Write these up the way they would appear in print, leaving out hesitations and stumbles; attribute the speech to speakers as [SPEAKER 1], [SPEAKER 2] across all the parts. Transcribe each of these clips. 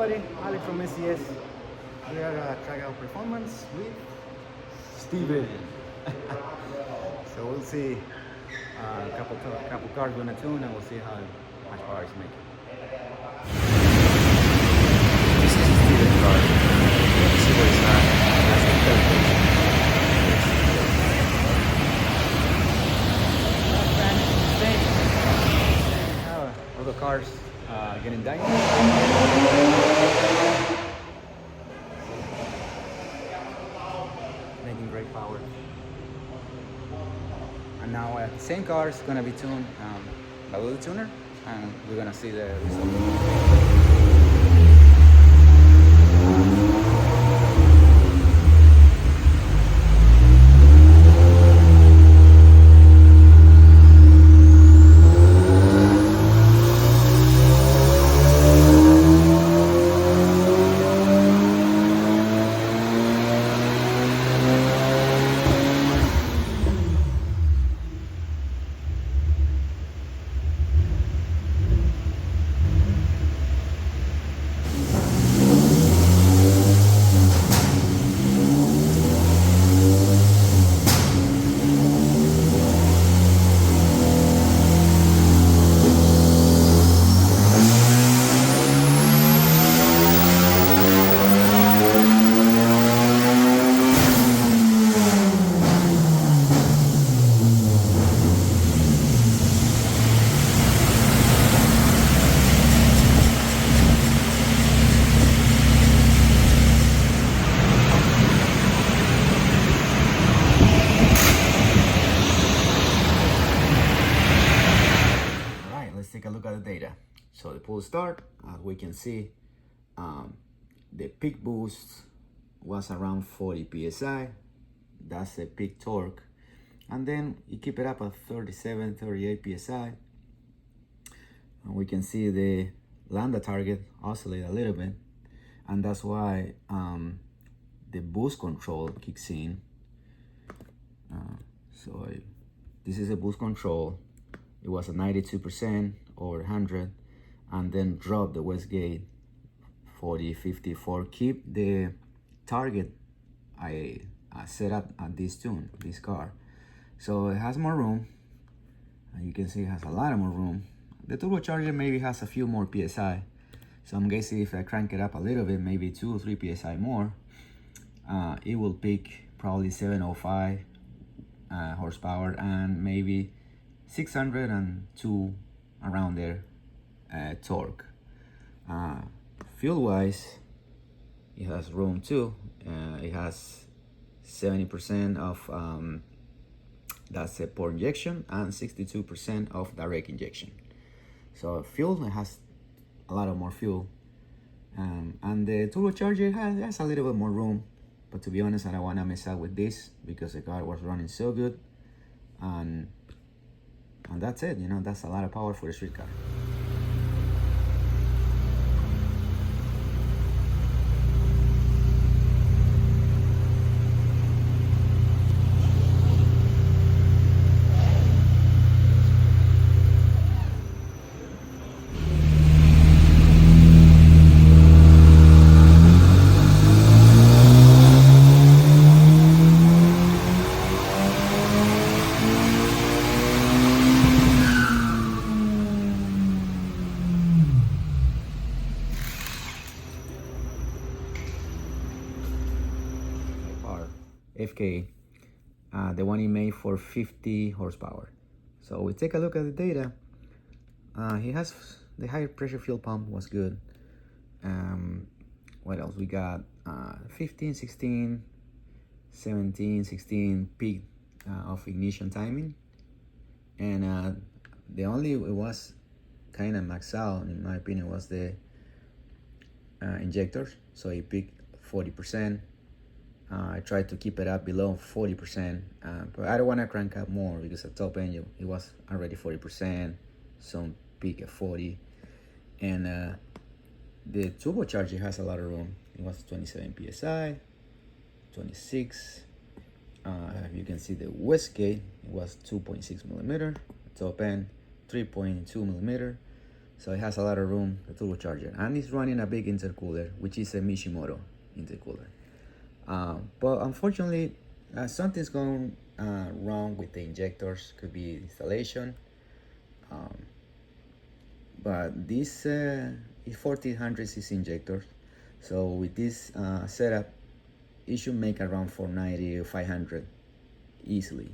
[SPEAKER 1] everybody, Alex from S.E.S. We are trying out performance with Steven. So we'll see a couple cars gonna tune and we'll see how much power it's making.
[SPEAKER 2] This is Steven's car. Let's see where it's at. That's the third
[SPEAKER 1] All the cars getting Dyno. Making great power. And now the same car is gonna be tuned by the tuner, and we're gonna see the result. Let's take a look at the data. So the pull start, as we can see, the peak boost was around 40 psi. That's the peak torque. And then you keep it up at 37, 38 psi. And we can see the lambda target oscillate a little bit. And that's why the boost control kicks in. So this is a boost control. It was at 92% or 100, and then drop the Westgate 40, 54. Keep the target I set up at this tune, this car. So it has more room. You can see it has a lot of more room. The turbocharger maybe has a few more PSI. So I'm guessing if I crank it up a little bit, maybe 2 or 3 PSI more, it will peak probably 705 horsepower and maybe 602 around there torque. Fuel wise, it has room too. It has 70% of that's a port injection and 62% of direct injection. So fuel, it has a lot of more fuel, and the turbocharger has a little bit more room. But to be honest, I don't want to mess up with this because the car was running so good, and that's it. You know, that's a lot of power for a street car. FK8, the one he made for 50 horsepower. So we take a look at the data. He has the higher pressure fuel pump was good. What else we got? 15, 16, 17, 16 peak of ignition timing, and the only it was kind of maxed out in my opinion was the injectors. So he peaked 40%. I tried to keep it up below 40%, but I don't want to crank up more because at top end it was already 40%, some peak at 40, and the turbocharger has a lot of room. It was 27 psi, 26. You can see the Westgate, it was 2.6 millimeter, top end 3.2 millimeter, so it has a lot of room, the turbocharger, and it's running a big intercooler, which is a Mishimoto intercooler. But unfortunately, something's going wrong with the injectors. Could be installation. But this is 1400cc injector, so with this setup, it should make around 490 or 500 easily.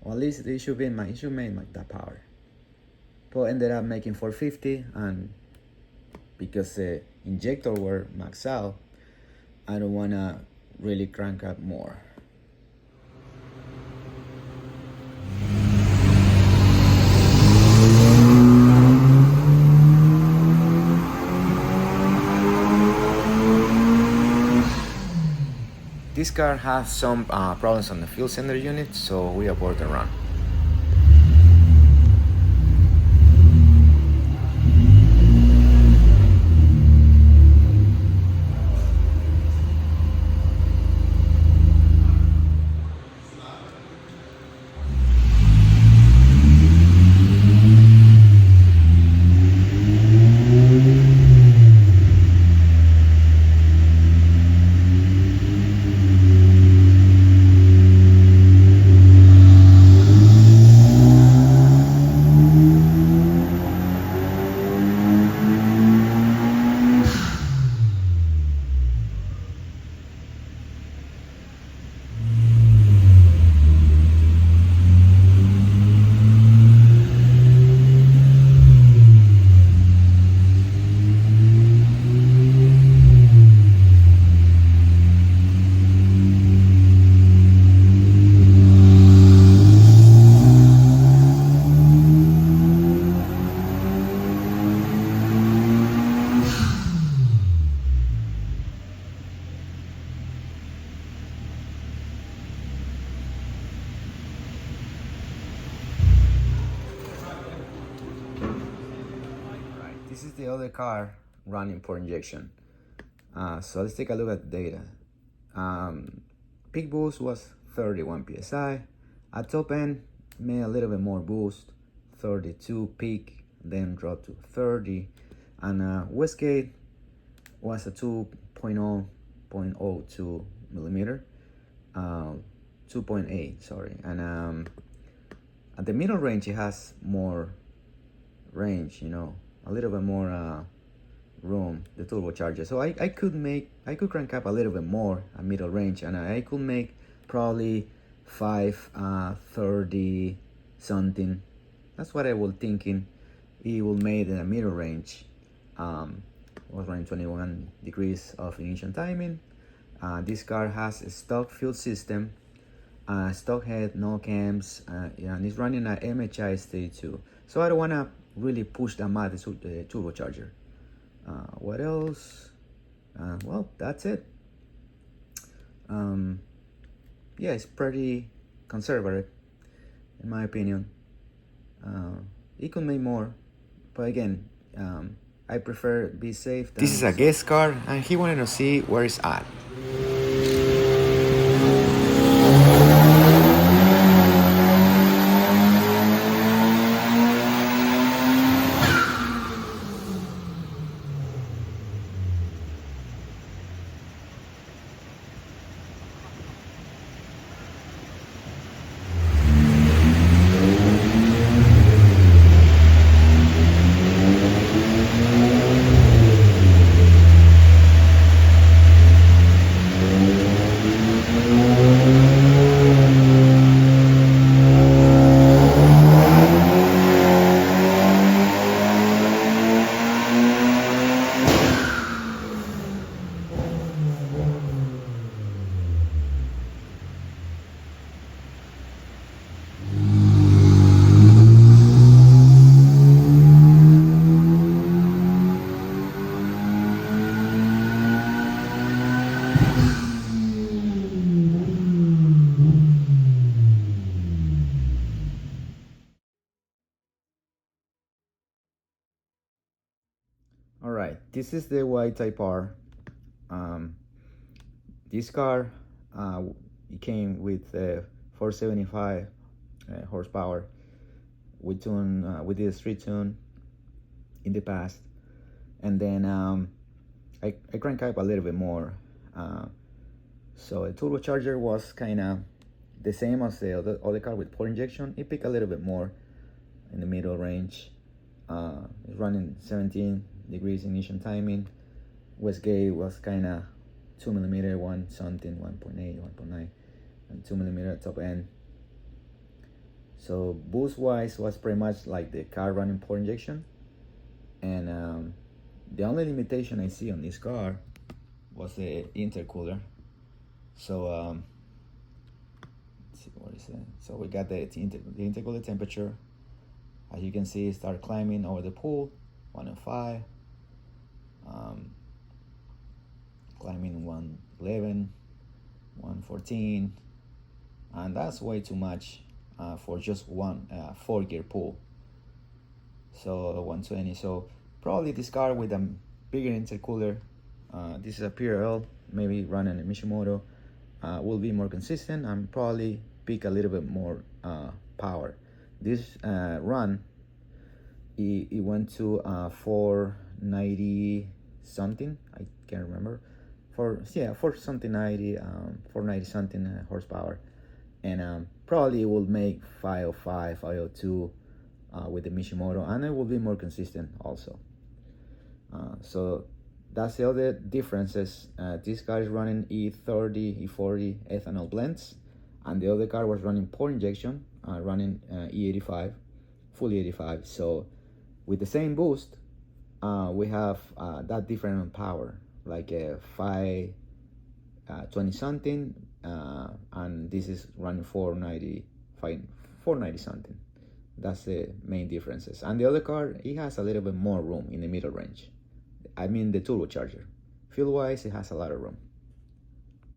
[SPEAKER 1] Or at least it should make that power. But ended up making 450, and because the injector were maxed out, I don't wanna really crank up more. This car has some problems on the fuel sender unit, so we abort the run. This is the other car running port injection. So let's take a look at the data. Peak boost was 31 psi. At top end, made a little bit more boost, 32 peak, then dropped to 30. And wastegate was a 2.02 millimeter, 2.8, sorry. And at the middle range, it has more range, you know, a little bit more room, the turbocharger. So I could crank up a little bit more at middle range, and I could make probably 530 something. That's what I was thinking. It will make in a middle range. Was running 21 degrees of ignition timing. This car has a stock fuel system, stock head, no cams, and it's running an MHI stage 2. So I don't want to really push the turbocharger. What else? Well, that's it. Yeah, it's pretty conservative, in my opinion. It could make more, but again, I prefer be safe. This is a guest car, and he wanted to see where it's at. All right, this is the white Type R. This car, it came with 475 horsepower. We did a street tune, in the past. And then I crank up a little bit more. So a turbocharger was kind of the same as the other car with port injection. It picked a little bit more in the middle range. It's running 17 degrees ignition timing. Wastegate was kind of 2 millimeter, 1 something, 1.8, 1.9, and 2 millimeter top end. So boost wise was pretty much like the car running port injection. And the only limitation I see on this car was the intercooler. So let's see, what is it? So we got the intercooler temperature. As you can see, it started climbing over the pool, 105, climbing 111, 114, and that's way too much for just one 4-gear pool. So 120. So probably this car with a bigger intercooler, this is a PRL, maybe running a Mishimoto, will be more consistent and probably pick a little bit more power. This run, it went to 490 something, I can't remember, for something 90, 490 something horsepower, and probably it will make 505, 502 with the Mishimoto, and it will be more consistent also. So that's the other differences. This car is running E30, E40 ethanol blends, and the other car was running port injection, running E85, full E85. So with the same boost, we have that different in power, like a 520 something, and this is running 490 something. That's the main differences. And the other car, it has a little bit more room in the middle range. I mean the turbocharger. Fuel wise, it has a lot of room.